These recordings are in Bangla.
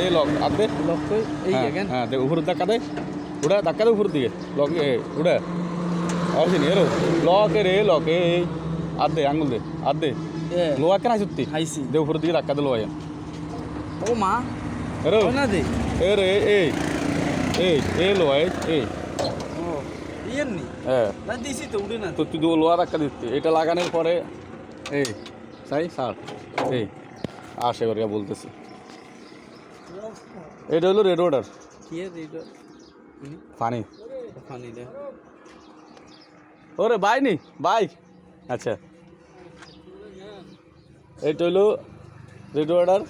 এই লক আর দে লক কই এই দেখেন হ্যাঁ দে উপর ধাক্কা দে উড়া ধাক্কা দে উপর দিকে লক উড়া আসেনি এরো লক রে লক এই আর দে আঙুল দে আর দে লোয়া কেন আইসুত্তি আইসি দে উপর দিকে ধাক্কা দে লোয়া ও মা এরো না দে এ রে এই লোয়া এই ও ইয়েন নি হ্যাঁ না দিছি তো উড়ে না তো তুই লোয়া ধাক্কা দিচ্ছি এটা লাগানোর পরে এই সাই সার এই আসে এবার বলতেছি এটা হলো রেড ওয়াটার কি এর এটা পানি পানি দে ওরে বাই নি বাই আচ্ছা এইটা হলো রেড ওয়াটার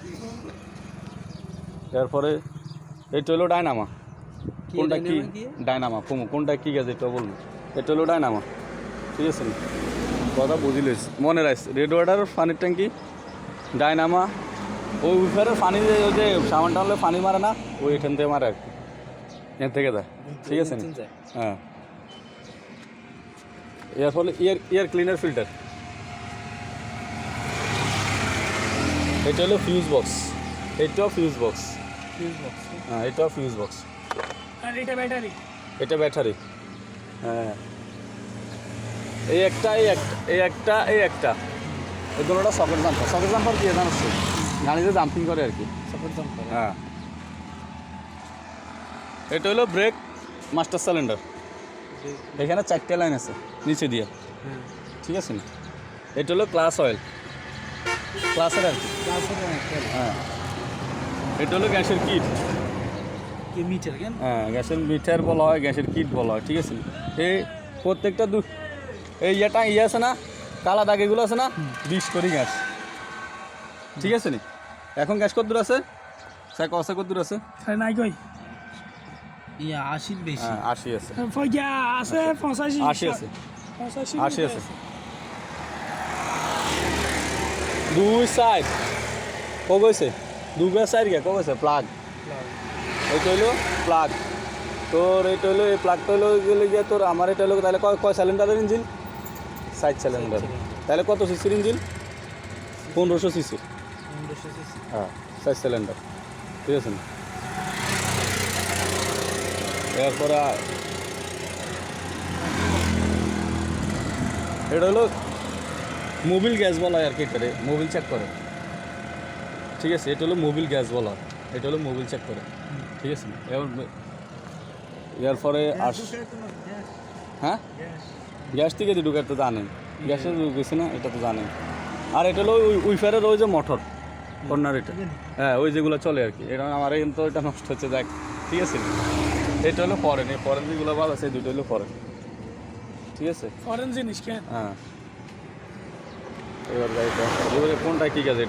তারপরে এইটা হলো ডায়নামা কোনটা কি ডায়নামা কোনটা কি গেছে এটা বলবো এটা হলো ডায়নামা ঠিক আছে কথা বুঝিলিস মনে রাখ রেড ওয়াটার পানির ট্যাঙ্কি ডায়নামা ওই উইফারের পানি ওই যে সামান টানলে পানি মারে না ওই এখান থেকে মারে আর কি এখান থেকে দেয় ঠিক আছে হ্যাঁ এর ফলে এয়ার ক্লিনার ফিল্টার এটা হলো ফিউজ বক্স এটাও ফিউজ বক্স হ্যাঁ এটাও ফিউজ বক্স আর এটা ব্যাটারি এটা ব্যাটারি হ্যাঁ এই একটা এই দুটোটা সকেট জাম্পার দিয়ে জানাচ্ছ গাড়িতে জাম্পিং করে আর কি হ্যাঁ এটা হলো ব্রেক মাস্টার সিলিন্ডার এখানে 4টে লাইন আছে নিচে দিয়ে ঠিক আছে না এটা হলো ক্লাস অয়েল ক্লাসের আর কি হ্যাঁ এটা হলো গ্যাসের কিট হ্যাঁ গ্যাসের মিটার বলা হয় গ্যাসের কিট বলা হয় ঠিক আছে এই প্রত্যেকটা এই ইয়ে আছে না কালা দাগেগুলো আছে না 20 করে গ্যাস ঠিক আছে নি এখন গ্যাস কত দূর আছে স্যার কত দূর আছে নাই কই ইয়া 80 বেশি হ্যাঁ 80 আছে ফয়গা আছে 85 80 আছে 80 আছে দুই সাইড কগইছে দুই সাইড কে কগইছে প্লাগ এইটা হলো প্লাগ তোর এইটা হলো এই প্লাগটা হলো গেলে গিয়ে তোর আমার এটা হলো তাহলে কয় সিলিন্ডারের ইঞ্জিন 60 সিলিন্ডার তাহলে কত সিসির ইঞ্জিন 1500 সিসি হ্যাঁ 60 সিলিন্ডার ঠিক আছে না এরপরে এটা হলো মোবিল গ্যাস বলা হয় আর কি এটারে মোবিল চেক করে ঠিক আছে এটা হলো মোবিল গ্যাস বলা হয় এটা হলো মোবিল চেক করে ঠিক আছে এবার এরপরে হ্যাঁ গ্যাস থেকে যে ঢুকে তো জানেন গ্যাসে গেছে না এটা তো জানেন আর এটা হলো উইফারের ওই যে মোটর কর্নার এটা হ্যাঁ ওই যেগুলো চলে আর কি এটা আমার কিন্তু এটা নষ্ট হচ্ছে দেখ ঠিক আছে এটা হলো ফরেন এই ফরেন যেগুলো ভালো আছে দুটো হলো ফরেন ঠিক আছে ফরেন জিনিস কেন হ্যাঁ এবার কোনটা কি আছে এটা